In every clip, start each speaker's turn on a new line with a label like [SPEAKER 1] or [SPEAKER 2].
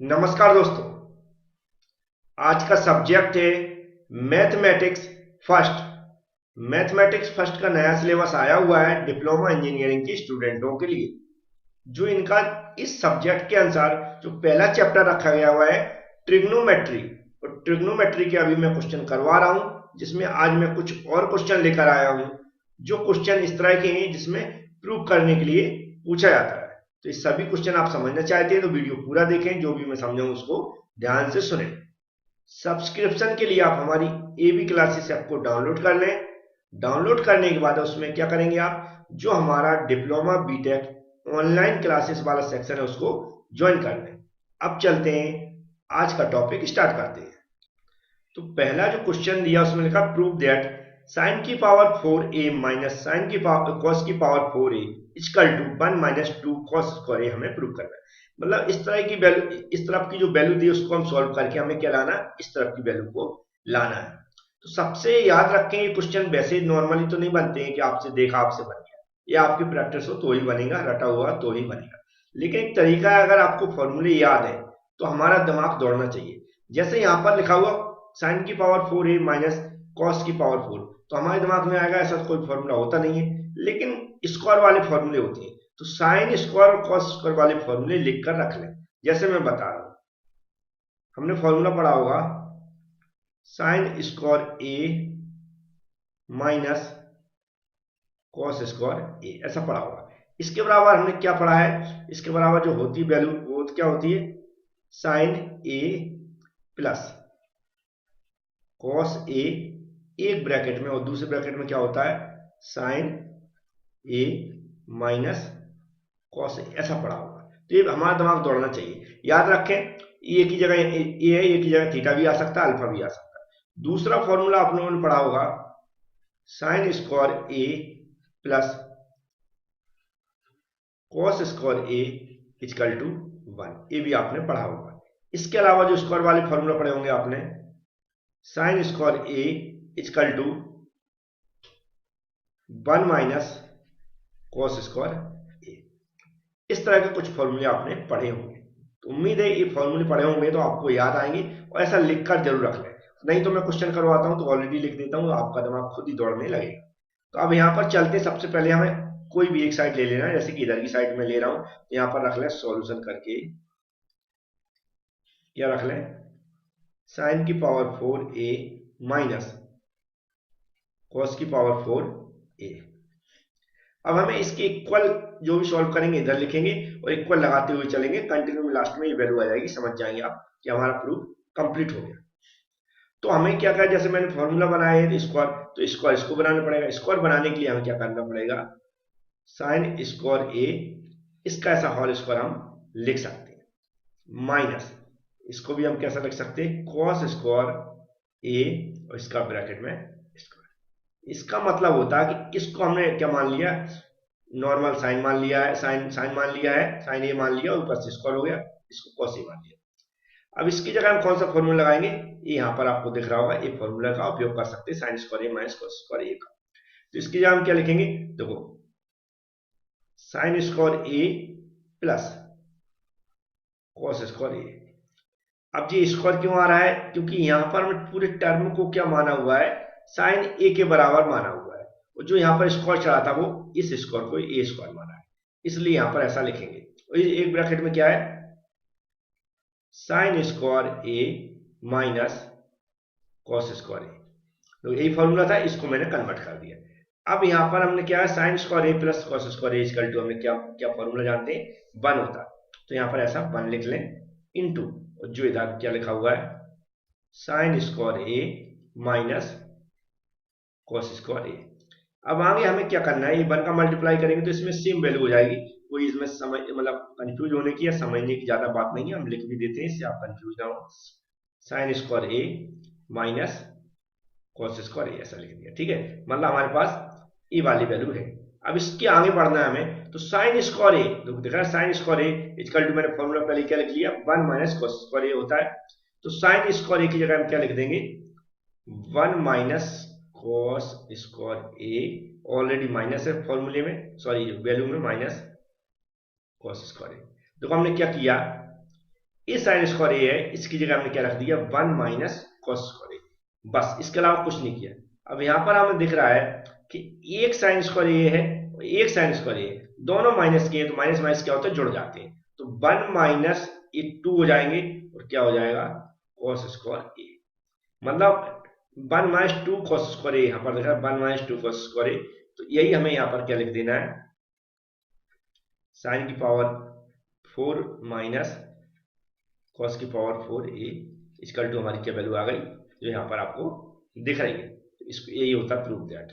[SPEAKER 1] नमस्कार दोस्तों। आज का सब्जेक्ट है मैथमेटिक्स फर्स्ट। मैथमेटिक्स फर्स्ट का नया सिलेबस आया हुआ है डिप्लोमा इंजीनियरिंग के स्टूडेंटों के लिए। जो इनका इस सब्जेक्ट के अनुसार जो पहला चैप्टर रखा गया हुआ है ट्रिग्नोमेट्री। और ट्रिग्नोमेट्री के अभी मैं क्वेश्चन करवा रहा हूं, जिसमें आज मैं कुछ और क्वेश्चन लेकर आया हूं। जो क्वेश्चन इस तरह के हैं जिसमें प्रूव करने के लिए पूछा जाता है। तो इस सभी क्वेश्चन आप समझना चाहते हैं तो वीडियो पूरा देखें, जो भी मैं समझाऊं उसको ध्यान से सुने। सब्सक्रिप्शन के लिए आप हमारी एबी क्लासेस ऐप को डाउनलोड कर लें। डाउनलोड करने के बाद उसमें क्या करेंगे, आप जो हमारा डिप्लोमा बीटेक ऑनलाइन क्लासेस वाला सेक्शन है उसको ज्वाइन कर लें। अब चलते हैं, आज का टॉपिक स्टार्ट करते हैं। तो पहला जो क्वेश्चन दिया उसमें लिखा प्रूव दैट साइन की पावर 4a माइनस साइन की पावर कॉस की power 4a equal to 1 minus 2 cos square a हमें प्रूव करना है। मतलब इस तरह की वैल्यू, इस तरफ की जो वैल्यू दी उसको हम सॉल्व करके हमें क्या लाना है, इस तरफ की वैल्यू को लाना है। तो सबसे याद रखें, ये क्वेश्चन वैसे नॉर्मली तो नहीं बनते हैं कि आपसे देखा आपसे बन गया। ये आपकी प्रैक्टिस हो तो ही बनेगा, रटा हुआ तो ही बनेगा। लेकिन एक तरीका है, अगर आपको फॉर्मूले याद है तो हमारा दिमाग दौड़ना चाहिए। जैसे यहाँ पर लिखा हुआ साइन की पावर 4a माइनस कॉस की पावर 4, तो हमारे दिमाग में आएगा ऐसा कोई फॉर्मूला होता नहीं है, लेकिन स्क्वायर वाले फॉर्मूले होते हैं। तो साइन स्क्वायर और कॉस स्क्वायर वाले फॉर्मूले लिखकर रख लें। जैसे मैं बता रहा हूं, हमने फॉर्मूला पढ़ा होगा साइन स्क्वायर ए माइनस कॉस स्क्वायर ए, ऐसा पढ़ा होगा। इसके बराबर हमने क्या पढ़ा है, इसके बराबर जो होती है वैल्यू वो क्या होती है, sign A plus cos A एक ब्रैकेट में और दूसरे ब्रैकेट में क्या होता है sign A minus cos A, ऐसा पढ़ा होगा। तो ये हमारा दिमाग दौड़ना चाहिए। याद रखें, ए की जगह ए है, ए की जगह थीटा भी आ सकता है, अल्फा भी आ सकता है। दूसरा फॉर्मूला आप लोगों ने पढ़ा होगा sine square A plus cos square A equal to 1, ये भी आपने पढ़ा होगा। इसके अलावा जो स्क्वायर वाले फॉर्मूला पढ़े होंगे आपने, sine square A equal to 1 minus cos square a. इस तरह के कुछ फॉर्मूले आपने पढ़े होंगे। तो उम्मीद है ये फॉर्मूले पढ़े होंगे तो आपको याद आएंगे, और ऐसा लिखकर जरूर रख लें। नहीं तो मैं क्वेश्चन करवाता हूं तो ऑलरेडी लिख देता हूं, आपका दिमाग खुद ही दौड़ने लगेगा। तो अब यहाँ पर चलते, सबसे पहले हमें कोई भी एक साइड ले लेना है। जैसे कि इधर की साइड में ले रहा हूं, यहाँ पर रख लें सॉल्यूशन करके, क्या रख लें, साइन की पावर 4a माइनस कॉस की पावर 4a। अब हमें इसके इक्वल जो भी सॉल्व करेंगे इधर लिखेंगे और इक्वल लगाते हुए चलेंगे। कंटिन्यू में लास्ट में ये वैल्यू आ जाएगी, समझ जाएंगे आप कि हमारा प्रूफ कंप्लीट हो गया। तो हमें क्या करना, जैसे मैंने फॉर्मूला बनाया है स्क्वायर, तो स्क्वायर इसको बनाना पड़ेगा। स्क्वायर बनाने के लिए हमें क्या करना पड़ेगा, साइन स्क्वायर ए, इसका ऐसा होल स्क्वायर हम लिख सकते हैं, माइनस इसको भी हम कैसा लिख सकते हैं, कॉस स्क्वायर ए और इसका ब्रैकेट में स्क्वायर। इसका मतलब होता है कि इसको हमने क्या मान लिया, नॉर्मल साइन मान लिया है, साइन साइन मान लिया है, साइन ए मान लिया, ऊपर से स्क्वायर हो गया, इसको कॉस ए मान लिया। अब इसकी जगह हम कौन सा फॉर्मूला लगाएंगे, ये यहाँ पर आपको दिख रहा होगा, ये फॉर्मूला का उपयोग कर सकते हैं, साइन स्क्वायर ए माइनस कॉस स्क्वायर ए का। तो इसकी जगह हम क्या लिखेंगे, देखो sign square A plus cos square ए। अब ये स्क्वायर क्यों आ रहा है, क्योंकि यहाँ पर हमने पूरे टर्म को क्या माना हुआ है, साइन ए के बराबर माना हुआ है, और जो यहाँ पर स्क्वायर चला था वो इस स्क्वायर को ए स्क्वायर माना है, इसलिए यहाँ पर ऐसा लिखेंगे। और एक ब्रैकेट में क्या है, साइन स्क्वायर ए माइनस कॉस स्क्वायर ए। तो यही फॉर्मूला था, इसको मैंने कन्वर्ट कर दिया। अब यहाँ पर हमने क्या है, sine square A plus cos square A equal to, हमें क्या क्या फॉर्मूला जानते हैं, 1 होता है। तो यहाँ पर ऐसा 1 लिख लें इनटू, और जो इधर क्या लिखा हुआ है, साइन स्क्वायर ए माइनस कॉस स्क्वायर ए। अब आगे हमें क्या करना है, ये 1 का मल्टीप्लाई करेंगे तो इसमें सेम वैल्यू हो जाएगी। कोई इसमें समझ मतलब कंफ्यूज होने की या समझने की ज्यादा बात नहीं है, हम लिख भी देते हैं इससे आप कंफ्यूज ना हो। साइन स्क्वायर ए माइनस कॉस स्क्वायर ए, ऐसा लिख दिया, ठीक है। मतलब हमारे पास ये वाली वैल्यू है। अब इसके आगे बढ़ना है हमें, तो साइन स्क्वायर ए, तो दिख रहा है sine square A equal to, मैंने फॉर्मूला पहले क्या लिख लिया, 1 माइनस कॉस स्क्वायर ए होता है। तो साइन स्क्वायर ए की जगह हम क्या लिख देंगे, 1 माइनस कॉस स्क्वायर ए, ऑलरेडी माइनस है फॉर्मूले में, सॉरी वैल्यू में माइनस कॉस स्क्वायर ए। देखो हमने क्या किया, ये साइन स्क्वायर ए है, इसकी जगह हमने क्या रख दिया 1 माइनस कॉस स्क्वायर ए, बस इसके अलावा कुछ नहीं किया। अब यहाँ पर हमें दिख रहा है कि एक साइन स्क्वायर ए है और एक साइन स्क्वायर ए, दोनों माइनस के हैं तो माइनस माइनस क्या होता है, जुड़ जाते हैं, तो 1 माइनस ये 2 हो जाएंगे और क्या हो जाएगा कॉस स्क्वायर ए, मतलब 1 माइनस 2 कॉस स्क्वायर ए, यहाँ पर दिख रहा है 1 माइनस 2 कॉस स्क्वायर ए, तो यही हमें यहाँ पर क्या लिख देना है, साइन की पावर 4 माइनस कॉस की पावर 4 ए इक्वल टू हमारी क्या वैल्यू आ गई जो यहाँ पर आपको दिख रही है, तो इसको यही होता है प्रूव दैट।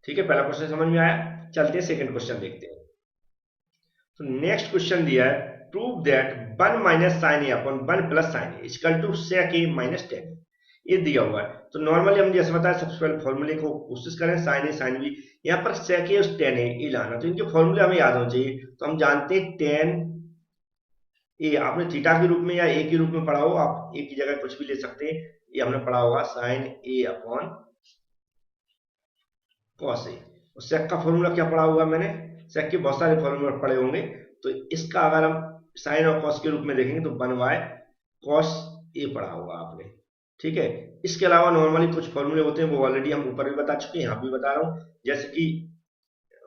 [SPEAKER 1] ठीक है, पहला क्वेश्चन समझ में आया, चलते हैं सेकंड क्वेश्चन देखते हैं। तो नेक्स्ट क्वेश्चन दिया है prove that 1 minus sine A upon 1 plus sine A equal to sec A minus tan, ये दिया हुआ है। तो नॉर्मली हम जैसे बताया सबसे पहले फॉर्मूले को कोशिश करें, साइन ए साइन बी, यहाँ पर सेक ए और टेन ए लाना, तो इनके फॉर्मूले हमें याद होना चाहिए। तो हम जानते हैं टेन ए आपने थीटा के रूप में या ए के रूप में पढ़ा हो, आप ए की जगह कुछ भी ले सकते हैं, ये हमने पढ़ा होगा sign A upon cos A. और सेक का फॉर्मूला क्या पढ़ा होगा मैंने, सेक के बहुत सारे फॉर्मूले पढ़े होंगे, तो इसका अगर हम साइन और कॉस के रूप में देखेंगे तो 1 बाय कॉस ए पढ़ा होगा आपने। ठीक है, इसके अलावा नॉर्मली कुछ फॉर्मूले होते हैं, वो ऑलरेडी हम ऊपर भी बता चुके हैं, यहाँ भी बता रहा हूँ, जैसे कि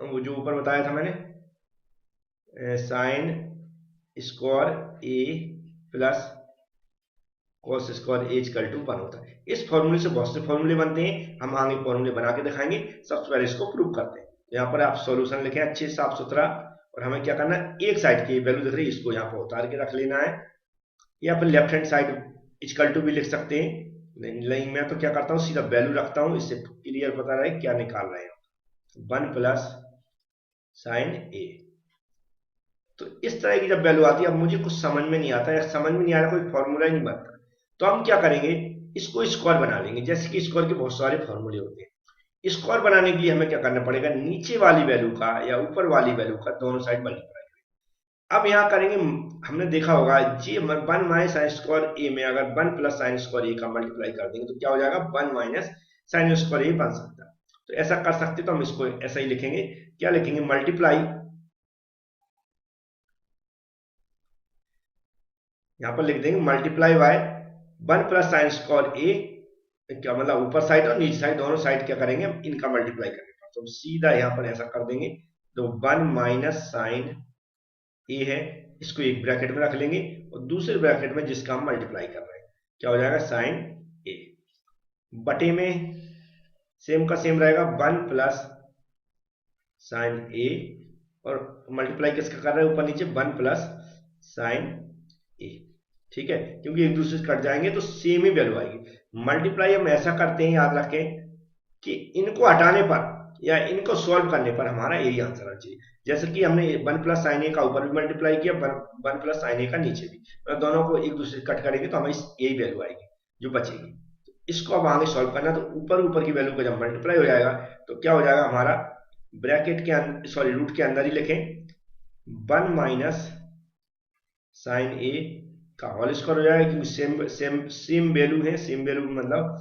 [SPEAKER 1] वो जो ऊपर बताया था मैंने sine square A plus cos square A equal to 1 होता है। इस फॉर्मूले से बहुत से फॉर्मूले बनते हैं, हम आगे फॉर्मूले बना के दिखाएंगे, सबसे पहले इसको प्रूव करते हैं। यहाँ पर आप सॉल्यूशन लिखें अच्छे साफ सुथरा, और हमें क्या करना है, एक साइड की वैल्यू दिख रही है इसको यहाँ पर उतार के रख लेना है, या फिर left hand side equal to भी लिख सकते हैं, नहीं मैं तो क्या करता हूँ सीधा वैल्यू रखता हूँ, इससे क्लियर पता रहे क्या निकाल रहे हैं, 1 प्लस साइन ए। तो इस तरह की जब वैल्यू आती है, अब मुझे कुछ समझ में नहीं आता या समझ में नहीं आ रहा, कोई फॉर्मूला ही नहीं बनता, तो हम क्या करेंगे, इसको स्क्वायर बना लेंगे। जैसे कि स्क्वायर के बहुत सारे फॉर्मूले होते हैं, स्क्वायर बनाने के लिए हमें क्या करना पड़ेगा, नीचे वाली वैल्यू का या ऊपर वाली वैल्यू का दोनों साइड मल्टीप्लाई करेंगे। अब यहाँ करेंगे, हमने देखा होगा जी 1 माइनस साइन स्क्वायर ए में अगर 1 प्लस साइन स्क्वायर ए का मल्टीप्लाई कर देंगे तो क्या हो जाएगा, 1 माइनस साइन स्क्वायर ए बन सकता है। तो ऐसा कर सकते, तो हम इसको ऐसा ही लिखेंगे, क्या लिखेंगे, मल्टीप्लाई, यहाँ पर लिख देंगे multiply by 1 plus sine square a, क्या मतलब ऊपर साइड और नीचे साइड दोनों साइड क्या करेंगे, इनका मल्टीप्लाई करने पर, तो सीधा यहाँ पर ऐसा कर देंगे, तो 1 माइनस साइन ए है, इसको एक ब्रैकेट में रख लेंगे और दूसरे ब्रैकेट में जिसका हम मल्टीप्लाई कर रहे हैं क्या हो जाएगा, साइन ए, बटे में सेम का सेम रहेगा 1 प्लस साइन ए, और मल्टीप्लाई किसका कर रहे हैं ऊपर नीचे, 1 प्लस साइन ए। ठीक है, क्योंकि एक दूसरे से कट जाएंगे तो सेम ही वैल्यू आएगी। मल्टीप्लाई हम ऐसा करते हैं, याद रखें कि इनको हटाने पर या इनको सॉल्व करने पर हमारा यही आंसर आना चाहिए। जैसे कि हमने 1 प्लस साइन ए का ऊपर भी मल्टीप्लाई किया, 1 प्लस साइन ए का नीचे भी, तो दोनों को एक दूसरे से कट करेंगे तो हमें यही वैल्यू आएगी जो बचेगी। तो इसको अब आगे सॉल्व करना, तो ऊपर की वैल्यू का जब मल्टीप्लाई हो जाएगा तो क्या हो जाएगा हमारा, ब्रैकेट के अंदर, सॉरी रूट के अंदर ही लिखें, 1 माइनस साइन ए का होल स्क्वायर हो जाएगा, क्योंकि सेम वैल्यू है, सेम वैल्यू मतलब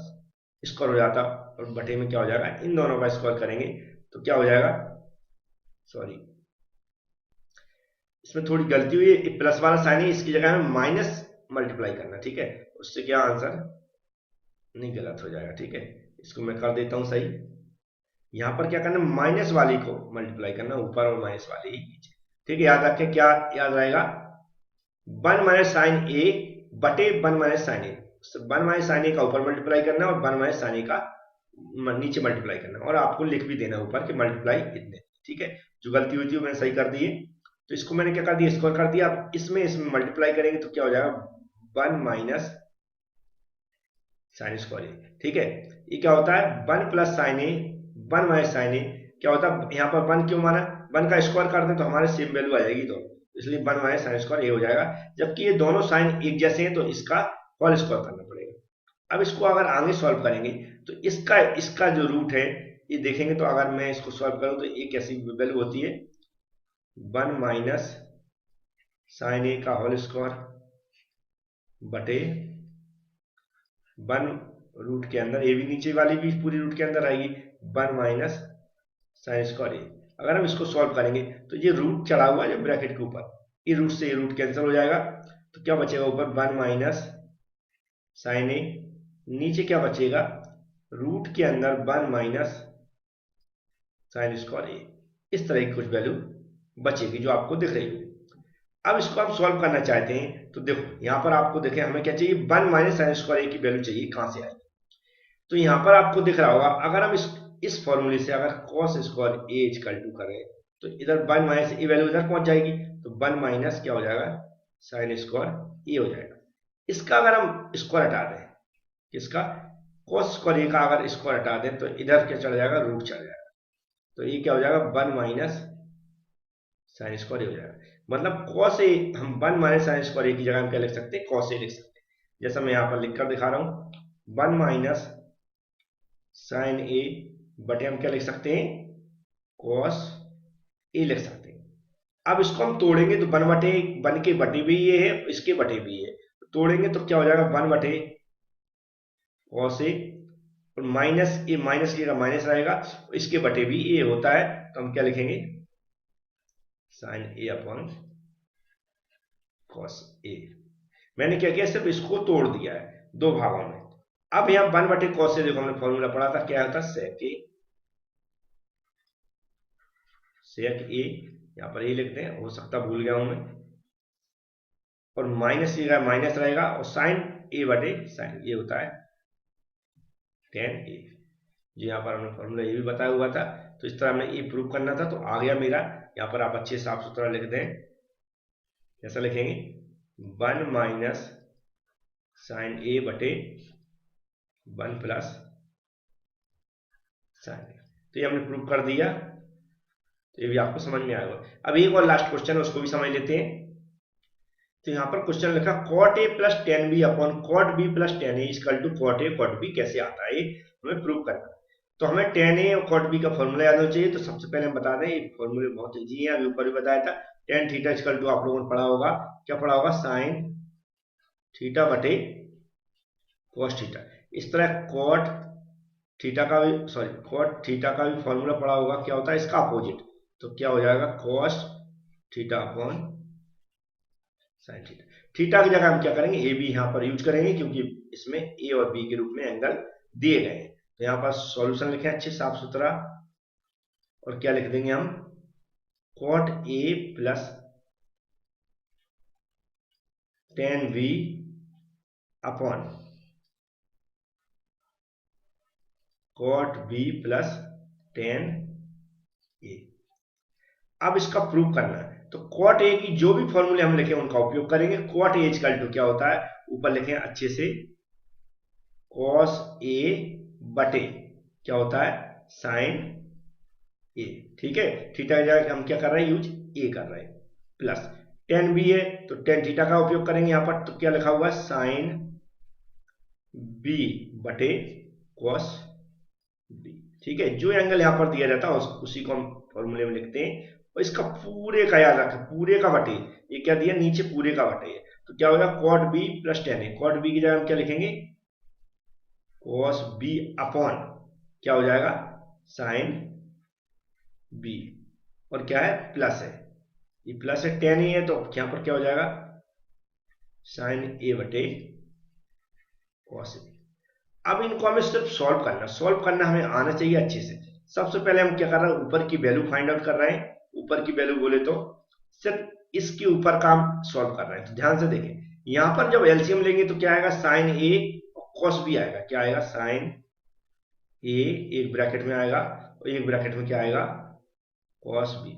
[SPEAKER 1] स्क्वायर हो जाता, और बटे में क्या हो जाएगा, इन दोनों का स्क्वायर करेंगे तो क्या हो जाएगा, सॉरी इसमें थोड़ी गलती हुई है, प्लस वाला साइन है, इसकी जगह में माइनस मल्टीप्लाई करना। ठीक है, उससे क्या आंसर नहीं गलत हो जाएगा। ठीक है, इसको मैं कर देता हूं सही, यहां पर क्या करना, माइनस वाली को मल्टीप्लाई करना ऊपर और माइनस वाली ही नीचे। ठीक है, याद रखें, क्या याद रहेगा, 1 माइनस साइन ए बटे 1 माइनस साइन ए, 1 माइनस साइन ए का ऊपर मल्टीप्लाई करना और 1 माइनस साइन ए का नीचे मल्टीप्लाई करना, और आपको लिख भी देना ऊपर कि मल्टीप्लाई इतने। ठीक है, जो गलती हुई थी वो मैंने सही कर दी है, तो इसको मैंने क्या कर दिया, स्क्वायर कर दिया। अब इसमें मल्टीप्लाई करेंगे तो क्या हो जाएगा, 1 माइनस साइन स्क्वायर ए। ठीक है, ये क्या होता है, 1 प्लस साइन ए 1 माइनस साइन ए, क्या होता है यहाँ पर 1 क्यों माना, 1 का स्क्वायर कर दें तो हमारे सेम वैल्यू आ जाएगी दोनों, इसलिए 1 माइनस साइन स्क्वायर ए हो जाएगा। जबकि ये दोनों साइन एक जैसे हैं तो इसका होल स्क्वायर करना पड़ेगा। अब इसको अगर आगे सॉल्व करेंगे तो इसका जो रूट है ये देखेंगे, तो अगर मैं इसको सॉल्व करूं तो एक ऐसी वैल्यू होती है 1 माइनस साइन ए का होल स्क्वायर बटे 1 रूट के अंदर, ए भी नीचे वाली भी पूरी रूट के अंदर आएगी, 1 माइनस साइन स्क्वायर ए। अगर हम इसको सॉल्व करेंगे तो ये रूट चढ़ा हुआ है जो ब्रैकेट के ऊपर, ये रूट से ये रूट कैंसिल हो जाएगा, तो क्या बचेगा ऊपर 1 माइनस साइन ए, नीचे क्या बचेगा रूट के अंदर 1 माइनस साइन स्क्वायर ए। इस तरह की कुछ वैल्यू बचेगी जो आपको दिख रही है। अब इसको आप सॉल्व करना चाहते हैं तो देखो यहाँ पर आपको देखें हमें क्या चाहिए 1 माइनस साइन स्क्वायर ए की वैल्यू चाहिए, कहां से आएगी। तो यहाँ पर आपको दिख रहा होगा अगर हम इस फॉर्मूले से अगर cos square A equal to करें तो इधर 1 माइनस ए वैल्यू इधर पहुंच जाएगी, तो 1 माइनस क्या हो जाएगा साइन स्क्वायर ए हो जाएगा। इसका अगर हम स्क्वायर हटा दें, किसका कॉस स्क्वायर ए का अगर स्क्वायर हटा दें तो इधर क्या चला जाएगा रूट चला जाएगा, तो ये क्या हो जाएगा 1 माइनस साइन स्क्वायर ए हो जाएगा। मतलब कॉस ए हम 1 माइनस साइन स्क्वायर ए की जगह हम क्या लिख सकते हैं कॉस ए लिख सकते हैं, जैसा मैं यहाँ पर लिखकर दिखा रहा हूं 1 माइनस साइन ए बटे हम क्या लिख सकते हैं कॉस ए लिख सकते हैं। अब इसको हम तोड़ेंगे तो 1 के बटे भी ये है, इसके बटे भी ये, तोड़ेंगे तो क्या हो जाएगा 1 बटे कॉस ए, और माइनस ए माइनस के का माइनस रहेगा, इसके बटे भी ए होता है, तो हम क्या लिखेंगे sign A upon cos A. मैंने क्या किया सिर्फ इसको तोड़ दिया है दो भागों में। अब यहां 1 बटे कॉस ए देखो हमने फॉर्मूला पढ़ा था क्या होता सेक ए, यहां पर ए लिखते हैं, हो सकता भूल गया हूं मैं, और माइनस ए का माइनस रहेगा, और साइन ए बटे साइन ए होता है टेन ए। जो यहाँ पर हमने फॉर्मूला ये भी बताया हुआ था, तो इस तरह हमने ये प्रूव करना था, तो आ गया मेरा। यहाँ पर आप अच्छे साफ सुथरा लिख दें, कैसा लिखेंगे 1 माइनस साइन ए बटे 1 प्लस साइन ए। तो ये हमने प्रूव कर दिया, तो ये भी आपको समझ में आएगा। अब एक और लास्ट क्वेश्चन है उसको भी समझ लेते हैं। तो यहाँ पर क्वेश्चन लिखा cot A plus tan B upon cot B plus tan A equal to cot A cot B कैसे आता है, हमें प्रूव करना। तो हमें टेन ए और कॉट बी का फॉर्मूला याद होना चाहिए। तो सबसे पहले हम बता दें ये फॉर्मूले बहुत ईजी है, अभी ऊपर भी बताया था। टेन थीटा इक्वल टू आप लोगों ने पढ़ा होगा, क्या पढ़ा होगा साइन थीटा बटे कॉस थीटा। इस तरह कॉट थीटा का भी कॉट थीटा का भी फॉर्मूला पढ़ा होगा, क्या होता है इसका अपोजिट, तो क्या हो जाएगा cos theta upon sine theta. Theta की जगह हम क्या करेंगे ए बी यहाँ पर यूज करेंगे, क्योंकि इसमें ए और बी के रूप में एंगल दिए गए हैं। तो यहाँ पर सॉल्यूशन लिखे अच्छे साफ सुथरा, और क्या लिख देंगे हम cot A plus tan B upon cot B plus tan a. अब इसका प्रूव करना है, तो कॉट ए की जो भी फॉर्मूले हम लिखे उनका उपयोग करेंगे। कॉट ए इक्वल टू क्या होता है, ऊपर लिखें अच्छे से कॉस ए बटे क्या होता है साइन ए, ठीक है। थीटा की जगह हम क्या कर रहे हैं यूज ए कर रहे हैं, प्लस टेन बी है तो टेन थीटा का उपयोग करेंगे यहाँ पर, तो क्या लिखा हुआ है साइन बी बटे कॉस बी, ठीक है। जो एंगल यहाँ पर दिया जाता है उसी को हम फॉर्मूले में लिखते हैं, और इसका पूरे का याद रखें, पूरे का बटे, ये क्या दिया नीचे पूरे का बटे है, तो क्या होगा कॉट बी प्लस टेन है। कॉट बी की जगह हम क्या लिखेंगे कॉस बी अपॉन क्या हो जाएगा साइन बी, और क्या है प्लस है, ये प्लस है टेन ही है, तो यहाँ पर क्या हो जाएगा साइन ए बटे कॉस ए। अब इनको हमें सिर्फ सॉल्व करना हमें आना चाहिए अच्छे से। सबसे पहले हम क्या कर रहे हैं ऊपर की वैल्यू फाइंड आउट कर रहे हैं। ऊपर की वैल्यू बोले तो सिर्फ इसके ऊपर का हम सॉल्व कर रहे हैं। तो ध्यान से देखें, यहां पर जब एलसीएम लेंगे तो क्या आएगा साइन ए और कॉस बी आएगा, क्या आएगा साइन ए एक ब्रैकेट में आएगा, और एक ब्रैकेट में क्या आएगा कॉस बी।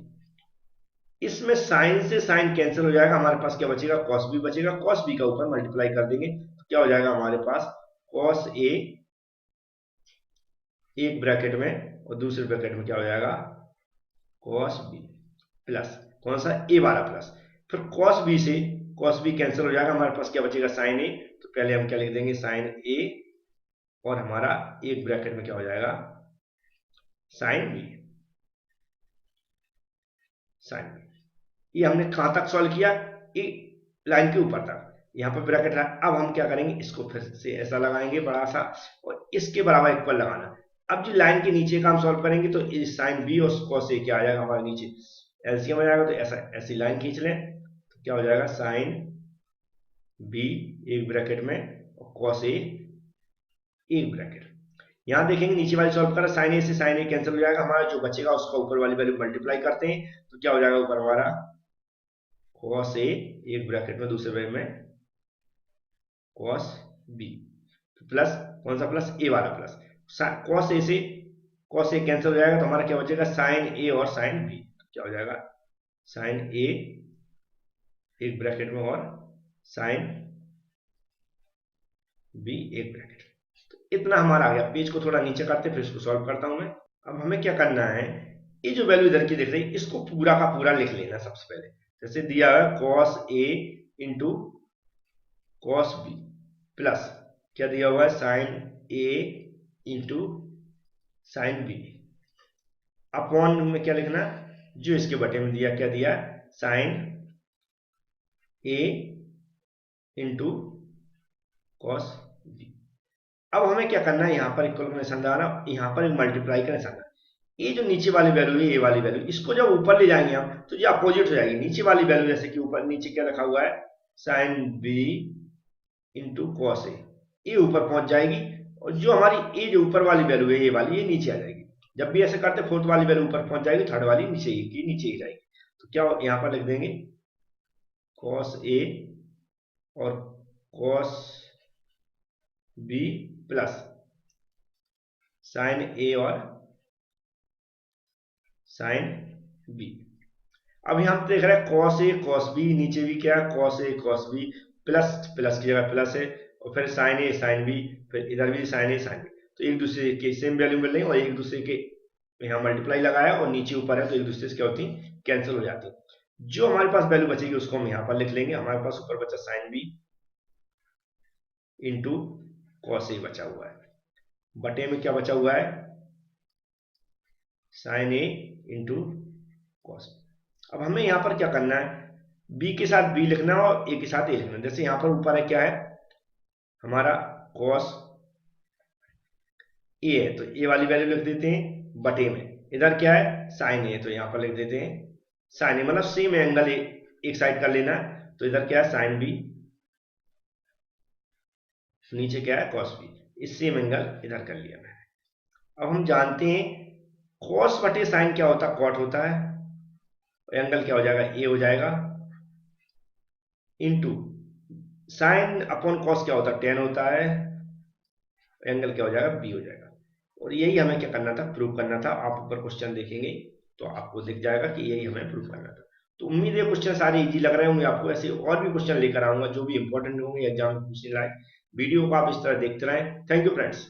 [SPEAKER 1] इसमें साइन से साइन कैंसिल हो जाएगा, हमारे पास क्या बचेगा कॉस बी बचेगा। कॉस बी का ऊपर मल्टीप्लाई कर देंगे तो क्या हो जाएगा हमारे पास कॉस ए एक ब्रैकेट में, और दूसरे ब्रैकेट में क्या हो जाएगा कॉस बी प्लस कौन सा ए वाला प्लस, फिर कॉस बी से कॉस बी कैंसिल हो जाएगा, हमारे पास क्या बचेगा साइन ए। तो पहले हम क्या लिख देंगे साइन ए, और हमारा एक ब्रैकेट में क्या हो जाएगा साइन बी, साइन बी। ये हमने कहां तक सॉल्व किया, ये लाइन के ऊपर तक, यहाँ पर ब्रैकेट है। अब हम क्या करेंगे इसको फिर से ऐसा लगाएंगे बड़ा सा, और इसके बराबर इक्वल लगाना। अब जो लाइन के नीचे का हम सॉल्व करेंगे तो साइन बी और कॉस ए क्या आ जाएगा हमारे नीचे एलसीएम आ जाएगा, तो ऐसा ऐसी लाइन खींच लें, तो क्या हो जाएगा साइन बी एक ब्रैकेट में और कॉस ए एक ब्रैकेट। यहां देखेंगे नीचे वाली सॉल्व करा, साइन ए से साइन ए कैंसिल हो जाएगा, हमारा जो बचेगा उसका ऊपर वाली वैल्यू मल्टीप्लाई करते हैं तो क्या हो जाएगा ऊपर हमारा कॉस ए एक ब्रैकेट में दूसरे ब्रैकेट में कॉस बी, तो प्लस कौन सा प्लस ए वाला प्लस, कॉस ए से कॉस ए कैंसिल हो जाएगा तो हमारा क्या बचेगा साइन ए और साइन बी, क्या हो जाएगा साइन ए एक ब्रैकेट में और साइन बी एक ब्रैकेट। तो इतना हमारा आ गया। पेज को थोड़ा नीचे करते फिर इसको सॉल्व करता हूं मैं। अब हमें क्या करना है, ये जो वैल्यू इधर की दिख रही है इसको पूरा का पूरा लिख लेना सबसे पहले। जैसे दिया है cos A into cos B plus क्या दिया हुआ है साइन ए इंटू साइन बी, अपॉन में क्या लिखना जो इसके बटे में दिया, क्या दिया साइन ए इंटू कॉस बी। अब हमें क्या करना है, यहां पर इक्वल का निशान लगाना, यहां पर मल्टीप्लाई का निशान। ये जो नीचे वाली वैल्यू है, ये वाली वैल्यू, इसको जब ऊपर ले जाएंगे हम तो ये अपोजिट हो जाएगी। नीचे वाली वैल्यू जैसे कि ऊपर नीचे क्या रखा हुआ है sine B into cos A, ये ऊपर पहुंच जाएगी और जो हमारी ये जो ऊपर वाली वैल्यू है ये वाली ये नीचे आ जाएगी। जब भी ऐसे करते फोर्थ वाली वैल्यू ऊपर पहुंच जाएगी, थर्ड वाली नीचे ही जाएगी। तो क्या यहां पर लिख देंगे कॉस ए और कॉस बी प्लस साइन ए और साइन बी। अब यहां पर देख रहे हैं कॉस ए कॉस बी, नीचे भी क्या है cos A cos B, plus plus की जगह प्लस है और फिर साइन ए साइन बी, फिर इधर भी साइन ए साइन बी। तो एक दूसरे के सेम वैल्यू मिल रही है और एक दूसरे के यहाँ मल्टीप्लाई लगाया और नीचे ऊपर है तो एक दूसरे से क्या होती कैंसिल हो जाती। जो हमारे पास वैल्यू बचेगी उसको हम यहाँ पर लिख लेंगे। हमारे पास ऊपर बचा sine B into cos A बचा हुआ है, बटे में क्या बचा हुआ है साइन ए इंटू कॉस। अब हमें यहाँ पर क्या करना है, b के साथ b लिखना और a के साथ a लिखना। जैसे यहाँ पर ऊपर है क्या है हमारा कॉस a है तो a वाली वैल्यू लिख देते हैं बटे में, इधर क्या है साइन ए तो यहाँ पर लिख देते हैं साइन ए, मतलब सेम एंगल एक साइड कर लेना। तो इधर क्या है साइन बी, नीचे क्या है कॉस बी, इस सेम एंगल इधर कर लिया मैंने। अब हम जानते हैं कॉस बटे साइन क्या होता है कॉट होता है, एंगल क्या हो जाएगा ए हो जाएगा, इंटू साइन अपॉन कॉस क्या होता है टेन होता है, एंगल क्या हो जाएगा बी हो जाएगा। और यही हमें क्या करना था प्रूव करना था। आप ऊपर क्वेश्चन देखेंगे तो आपको दिख जाएगा कि यही हमें प्रूव करना था। तो उम्मीद है क्वेश्चन सारे इजी लग रहे होंगे आपको। ऐसे और भी क्वेश्चन लेकर आऊंगा जो भी इंपॉर्टेंट होंगे एग्जाम में पूछने लायक। वीडियो को आप इस तरह देखते रहें। Thank you friends.